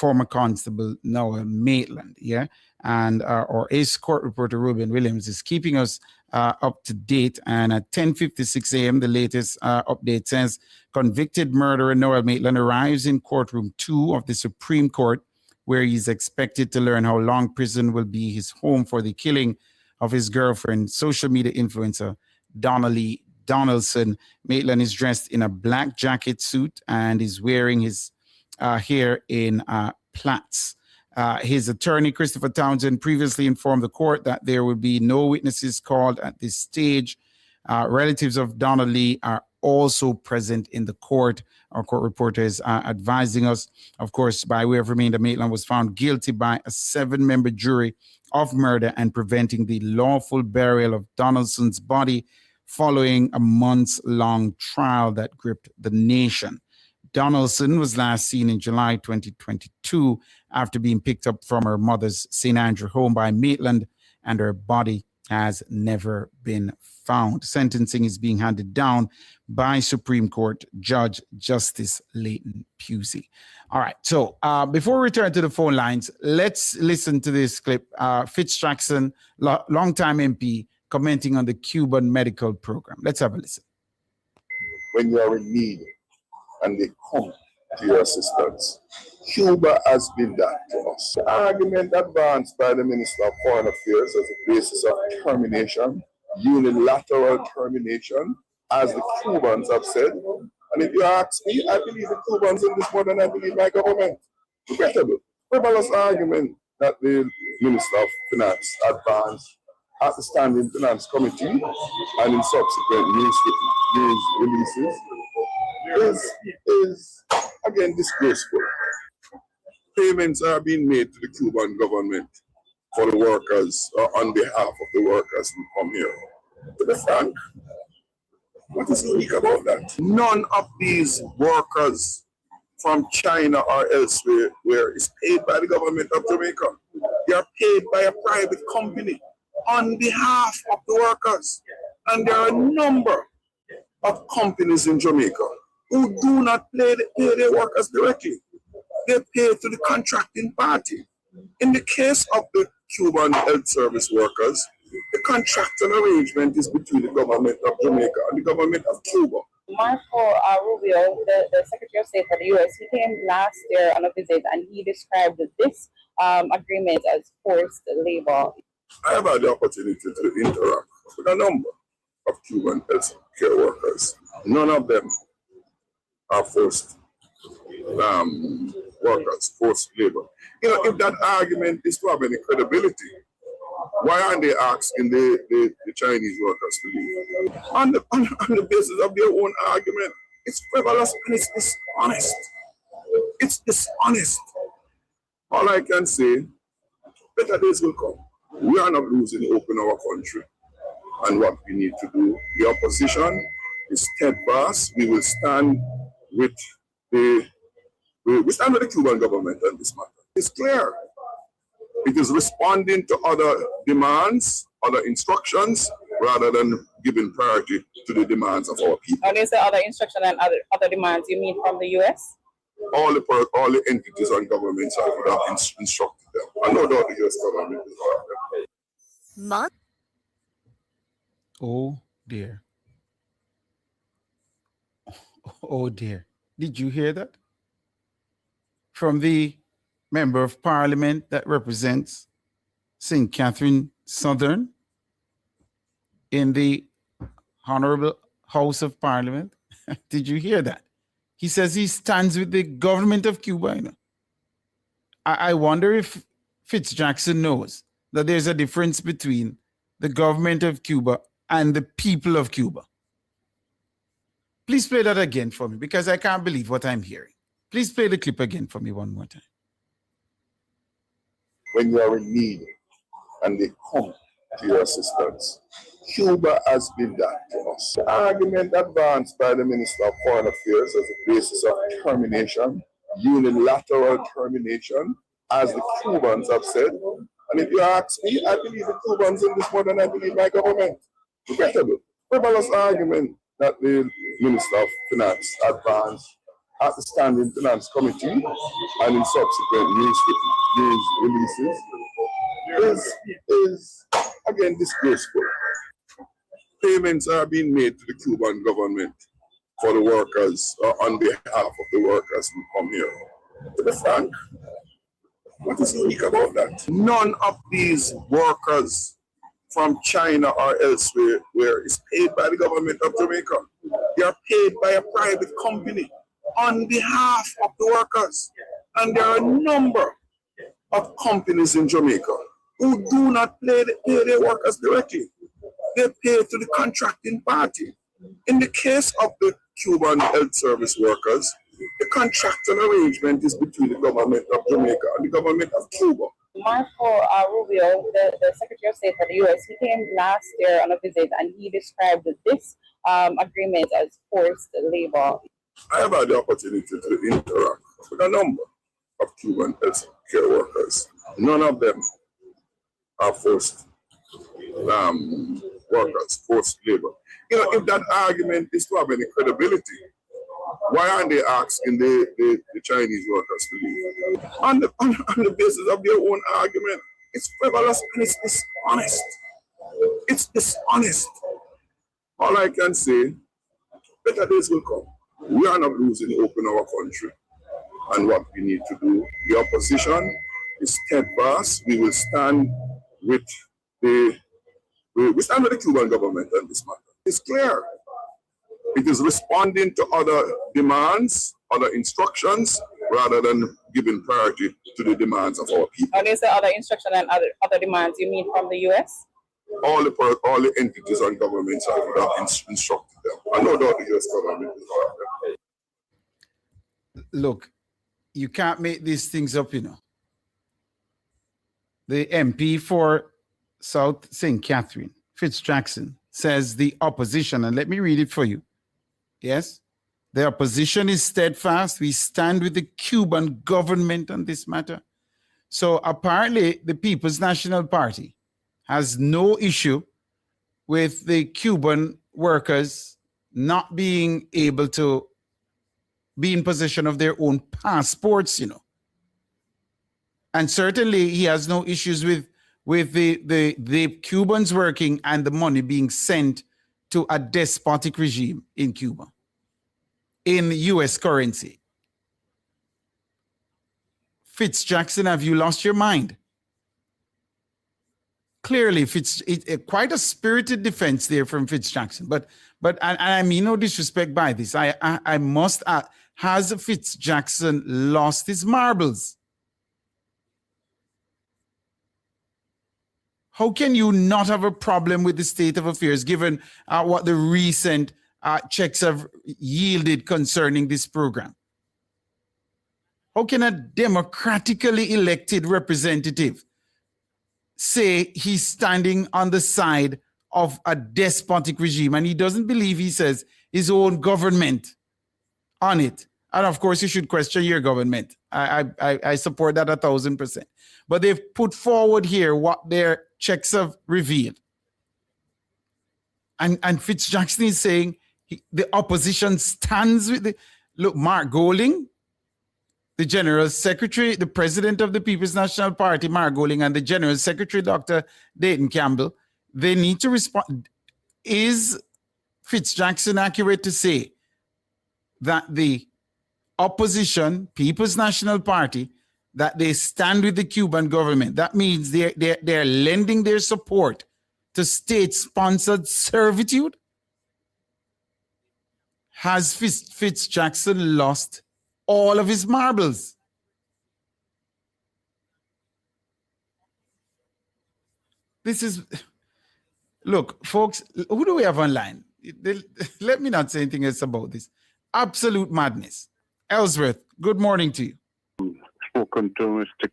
former constable Noel Maitland, and our ace court reporter Ruben Williams is keeping us up to date. And at 10:56 a.m., the latest update says convicted murderer Noel Maitland arrives in courtroom 2 of the Supreme Court, where he's expected to learn how long prison will be his home for the killing of his girlfriend, social media influencer Donnelly Donaldson. Maitland is dressed in a black jacket suit and is wearing his hair in plaits. His attorney, Christopher Townsend, previously informed the court that there will be no witnesses called at this stage. Relatives of Donnelly are also present in the court. Our court reporter is advising us. Of course, by way of remainder, Maitland was found guilty by a 7-member jury of murder and preventing the lawful burial of Donaldson's body following a months-long trial that gripped the nation. Donaldson was last seen in July 2022 after being picked up from her mother's St. Andrew home by Maitland, and her body has never been found. Sentencing is being handed down by Supreme Court Judge Justice Leighton Pusey. All right, so before we return to the phone lines, let's listen to this clip. Fitz Jackson, longtime MP, commenting on the Cuban medical program. Let's have a listen. When you are in need and they come to your assistance, Cuba has been that to us. The argument advanced by the Minister of Foreign Affairs as a basis of termination, unilateral termination, as the Cubans have said. And if you ask me, I believe the Cubans in this more than I believe my government. Regrettable. Frivolous argument that the Minister of Finance advanced at the Standing Finance Committee and in subsequent news releases is again disgraceful. Payments are being made to the Cuban government for the workers or on behalf of the workers who come here. To be frank, what is unique about that? None of these workers from China or elsewhere is paid by the government of Jamaica. They are paid by a private company on behalf of the workers. And there are a number of companies in Jamaica who do not pay their workers directly. They pay to the contracting party. In the case of the Cuban health service workers, the contractual arrangement is between the government of Jamaica and the government of Cuba. Marco Rubio, the Secretary of State for the U.S., he came last year on a visit and he described this agreement as forced labor. I have had the opportunity to interact with a number of Cuban health care workers. None of them are forced workers, forced labor. You know, if that argument is to have any credibility, why aren't they asking the Chinese workers to leave? On the basis of their own argument, it's frivolous and it's dishonest. It's dishonest. All I can say, better days will come. We are not losing hope in our country. And what we need to do, the opposition is steadfast. We will stand with the Cuban government on this matter. It's clear. It is responding to other demands, other instructions, rather than giving priority to the demands of our people. When you say other instructions and other demands, you mean from the U.S.? All the entities and governments have instructed them. And no doubt the U.S. government is one of them. Oh dear. Oh dear. Did you hear that? From the member of parliament that represents St. Catherine Southern in the Honorable House of Parliament. Did you hear that? He says he stands with the government of Cuba. You know? I wonder if Fitz Jackson knows that there's a difference between the government of Cuba and the people of Cuba. Please play that again for me, because I can't believe what I'm hearing. Please play the clip again for me one more time. When you are in need and they come to your assistance, Cuba has been that to us. The argument advanced by the Minister of Foreign Affairs as a basis of termination, unilateral termination, as the Cubans have said. And if you ask me, I believe the Cubans in this more than I believe my government. Regrettable. Frivolous argument that the Minister of Finance advanced at the Standing Finance Committee and in subsequent news releases is again disgraceful. Payments are being made to the Cuban government for the workers, on behalf of the workers who come here. To be frank, what is unique about that? None of these workers from China or elsewhere where is paid by the government of Jamaica. They are paid by a private company on behalf of the workers. And there are a number of companies in Jamaica who do not pay their workers directly. They pay to the contracting party. In the case of the Cuban health service workers, the contractual arrangement is between the government of Jamaica and the government of Cuba. Marco Rubio, the Secretary of State for the U.S., he came last year on a visit and he described this agreement as forced labor. I have had the opportunity to interact with a number of Cuban health care workers. None of them are forced workers, forced labor. You know, if that argument is to have any credibility, why aren't they asking the Chinese workers to leave? On the basis of their own argument, it's frivolous and it's dishonest. It's dishonest. All I can say, better days will come. We are not losing hope in our country. And what we need to do, the opposition is steadfast. We will stand with the Cuban government on this matter. It's clear. It is responding to other demands, other instructions, rather than giving priority to the demands of our people. When you say other instructions and other demands, you mean from the U.S.? All the entities and governments have instructed them. I no doubt the U.S. government is one of them. Look, you can't make these things up, you know. The MP for South St. Catherine, Fitz Jackson, says the opposition, and let me read it for you. Yes, the opposition is steadfast. We stand with the Cuban government on this matter. So apparently the People's National Party has no issue with the Cuban workers not being able to be in possession of their own passports, you know. And certainly he has no issues with the Cubans working and the money being sent to a despotic regime in Cuba in US currency. Fitz Jackson, have you lost your mind? Clearly, quite a spirited defense there from Fitz Jackson. But I mean no disrespect by this. I must ask, has Fitz Jackson lost his marbles? How can you not have a problem with the state of affairs given what the recent checks have yielded concerning this program? How can a democratically elected representative say he's standing on the side of a despotic regime and he doesn't believe, he says, his own government on it? And of course, you should question your government. I support that 1,000%. But they've put forward here what their checks have revealed. And Fitz Jackson is saying the opposition stands with the... Look, Mark Golding, the General Secretary, the President of the People's National Party, Mark Golding, and the General Secretary, Dr. Dayton Campbell, they need to respond. Is Fitz Jackson accurate to say that the opposition, People's National Party, that they stand with the Cuban government? That means they're lending their support to state-sponsored servitude? Has Fitz Jackson lost all of his marbles? This is... Look, folks, who do we have online? Let me not say anything else about this. Absolute madness. Ellsworth, good morning to you. Spoken to Mr.